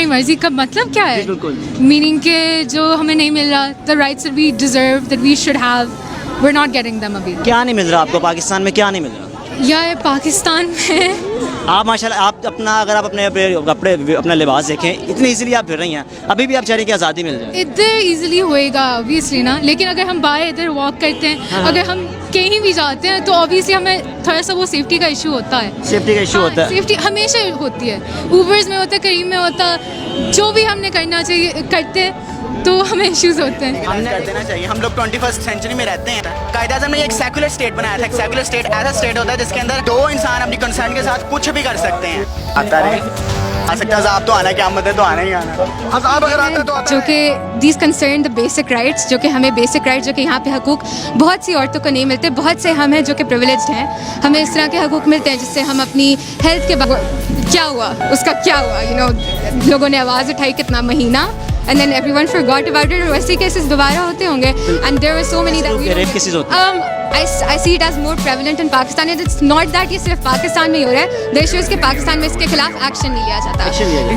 हमारी मर्जी का मतलब क्या है? बिल्कुल मीनिंग के जो हमें नहीं मिल रहा, the rights that we deserve, that we should have, we're not getting them अभी. क्या नहीं मिल रहा आपको पाकिस्तान में, क्या नहीं मिल रहा? या पाकिस्तान में आप माशाल्लाह आप अपना अगर आप अपने कपड़े अपना लिबास देखें, इतनी इजीली आप फिर रही हैं, अभी भी आप चाह रही हैं कि आज़ादी मिल जाए. इधर इजीली होएगा ऑब्वियसली ना, लेकिन अगर हम बाहर इधर वॉक करते हैं, अगर हम कहीं भी जाते हैं तो ऑब्वियसली हमें थोड़ा सा वो सेफ्टी का इशू होता है. सेफ्टी का इशू होता है. सेफ्टी हमेशा होती है, ऊबर्स में होता है, करीब में होता है, जो भी हमने करना चाहिए करते हैं तो हमें इश्यूज होते हैं. हमने कर देना चाहिए. हम लोग 21st सेंचुरी में रहते हैं. कायदे-ए-आज़म ने एक सेकुलर स्टेट बनाया था. एक सेकुलर स्टेट ऐसा स्टेट होता है जिसके अंदर दो इंसान अपनी कंसर्न के साथ कुछ भी कर सकते हैं. आता रहे आ सकता है आप तो आना, क्या मत है तो आना ही आना. अजाब अगर आता है तो जो कि these concern the basic rights, जो कि हमें बेसिक राइट्स, जो कि यहाँ पे हकूक बहुत सी औरतों को नहीं मिलते. बहुत से हम हैं जो कि प्रिविलेज्ड हैं, हमें इस तरह के हकूक मिलते हैं जिससे हम अपनी हेल्थ के क्या हुआ उसका क्या हुआ, यू नो, लोगों ने आवाज़ उठाई कितना महीना, and then everyone forgot about it. वैसे केसेस दोबारा होते होंगे, and there were so many that we rape cases होते हैं. I see it as more prevalent in Pakistan, and it's not that ये सिर्फ पाकिस्तान में ही हो रहा है. The issue is कि पाकिस्तान में इसके खिलाफ एक्शन नहीं लिया जाता.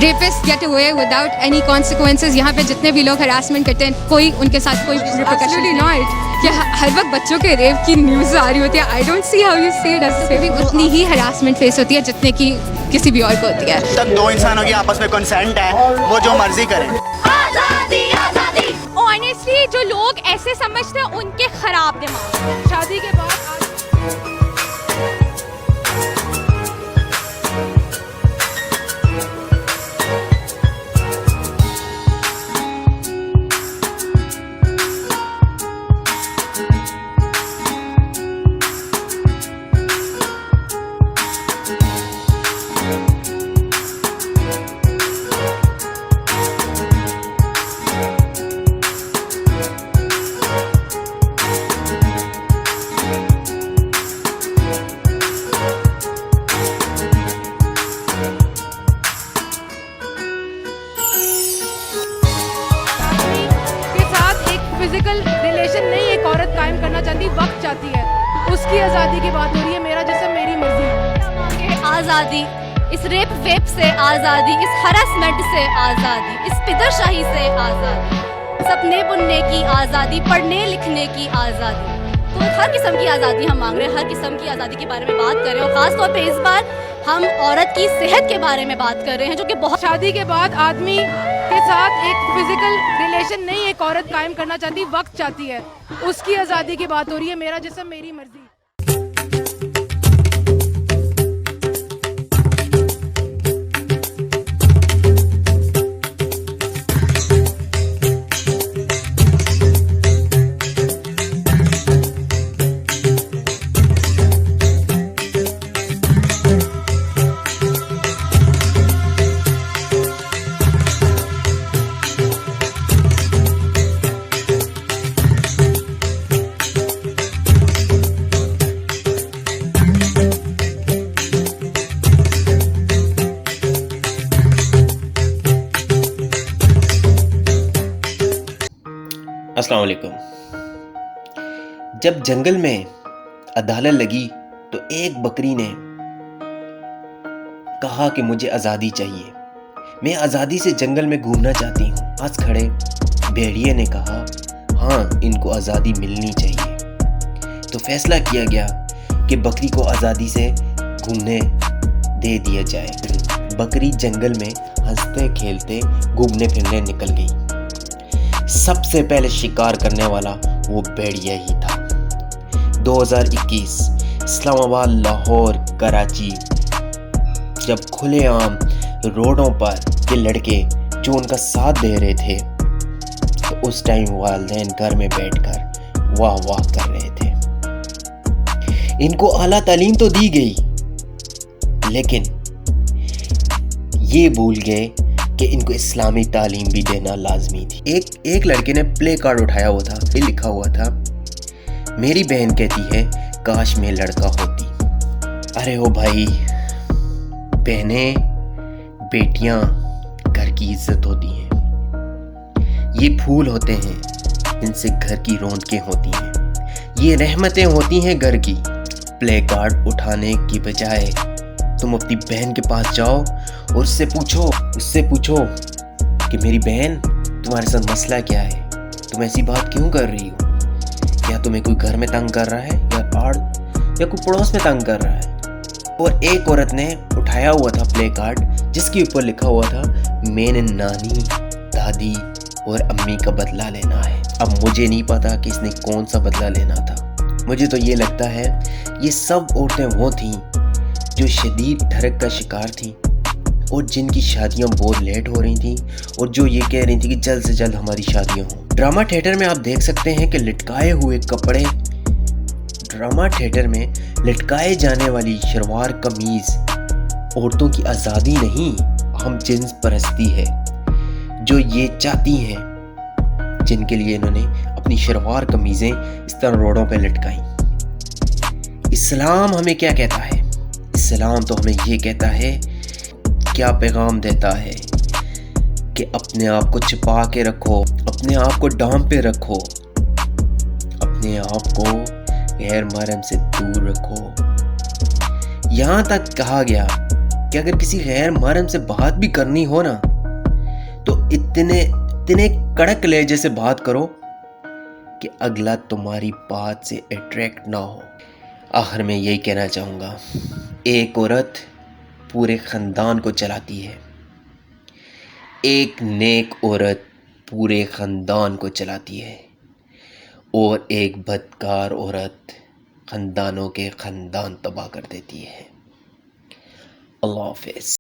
Rapists get away without any consequences. यहाँ पे जितने भी लोग harassment करते हैं, कोई उनके साथ कोई repercussion नहीं. कि हर वक्त बच्चों के रेप की न्यूज़ आ रही होती है. I don't see how you say it as a उतनी ही harassment फेस होती है जितने की किसी भी और को होती है. तक दो इंसानों की आपस में कंसेंट है, वो जो मर्जी करें. ऑनेस्टली जो लोग ऐसे समझते हैं उनके खराब दिमाग. शादी के बाद फिजिकल रिलेशन नहीं एक औरत कायम करना चाहती, वक्त चाहती है. उसकी आज़ादी की बात हो रही है. मेरा जिस्म मेरी मर्जी. आज़ादी, इस रेप वेप से आज़ादी, इस हरासमेंट से आज़ादी, इस पिदरशाही से आज़ादी, सपने बुनने की आज़ादी, पढ़ने लिखने की आज़ादी. तो हर किस्म की आज़ादी हम मांग रहे हैं, हर किस्म की आज़ादी के बारे में बात कर रहे हैं. और ख़ास तौर पे इस बार हम औरत की सेहत के बारे में बात कर रहे हैं, जो कि बहुत. शादी के बाद आदमी के साथ एक फिजिकल रिलेशन नहीं एक औरत कायम करना चाहती, वक्त चाहती है. उसकी आज़ादी की बात हो रही है. मेरा जिस्म मेरी मर्जी. अस्सलाम वालेकुम. जब जंगल में अदालत लगी तो एक बकरी ने कहा कि मुझे आज़ादी चाहिए, मैं आज़ादी से जंगल में घूमना चाहती हूँ. पास खड़े भेड़िए ने कहा हाँ इनको आज़ादी मिलनी चाहिए. तो फैसला किया गया कि बकरी को आज़ादी से घूमने दे दिया जाए. बकरी जंगल में हंसते खेलते घूमने फिरने निकल गई. सबसे पहले शिकार करने वाला वो भेड़िया ही था. 2021 इस्लामाबाद, लाहौर, कराची जब खुलेआम रोडों पर ये लड़के जो उनका साथ दे रहे थे, तो उस टाइम वालिदैन घर में बैठकर वाह वाह कर रहे थे. इनको आला तालीम तो दी गई, लेकिन ये भूल गए कि इनको इस्लामी तालीम भी देना लाजमी थी. एक लड़के ने प्ले कार्ड उठाया हुआ था, ये लिखा हुआ था मेरी बहन कहती है काश मैं लड़का होती. अरे ओ भाई, बहनें बेटियां घर की इज्जत होती हैं. ये फूल होते हैं, इनसे घर की रौनकें होती हैं. ये रहमतें होती हैं घर की. प्ले कार्ड उठाने की बजाय तुम अपनी बहन के पास जाओ और उससे पूछो کہ میری بہن تمہارے ساتھ مسئلہ کیا ہے, تم ایسی بات کیوں کر رہی ہو, کیا تمہیں کوئی گھر میں تنگ کر رہا ہے یا کوئی پڑوس میں تنگ کر رہا ہے. اور ایک عورت نے اٹھایا ہوا تھا پلے کارڈ جس کے اوپر لکھا ہوا تھا میں نے نانی, دادی اور امی کا بدلہ لینا ہے. اب مجھے نہیں پتا کہ اس نے کون سا بدلہ لینا تھا. مجھے تو یہ لگتا ہے یہ سب عورتیں وہ تھیں جو شدید ڈھرک کا شکار تھیں اور جن کی شادیاں بہت لیٹ ہو رہی تھیں اور جو یہ کہہ رہی تھیں کہ جلد سے جلد ہماری شادیاں ہوں. ڈرامہ تھیٹر میں آپ دیکھ سکتے ہیں کہ لٹکائے ہوئے کپڑے, ڈرامہ تھیٹر میں لٹکائے جانے والی شلوار قمیض عورتوں کی آزادی نہیں, ہم جنس پرستی ہے جو یہ چاہتی ہیں, جن کے لیے انہوں نے اپنی شلوار قمیضیں اس طرح روڈوں پہ لٹکائیں. اسلام ہمیں کیا کہتا ہے؟ اسلام تو ہمیں یہ کہتا ہے, کیا پیغام دیتا ہے کہ اپنے آپ کو چھپا کے رکھو, اپنے آپ کو ڈام پہ رکھو, اپنے آپ کو غیر محرم سے دور رکھو. یہاں تک کہا گیا کہ اگر کسی غیر محرم سے بات بھی کرنی ہو نا تو اتنے کڑک لہجے سے بات کرو کہ اگلا تمہاری بات سے اٹریکٹ نہ ہو. آخر میں یہی کہنا چاہوں گا, ایک عورت پورے خاندان کو چلاتی ہے, ایک نیک عورت پورے خاندان کو چلاتی ہے, اور ایک بدکار عورت خاندانوں کے خاندان تباہ کر دیتی ہے. اللہ حافظ.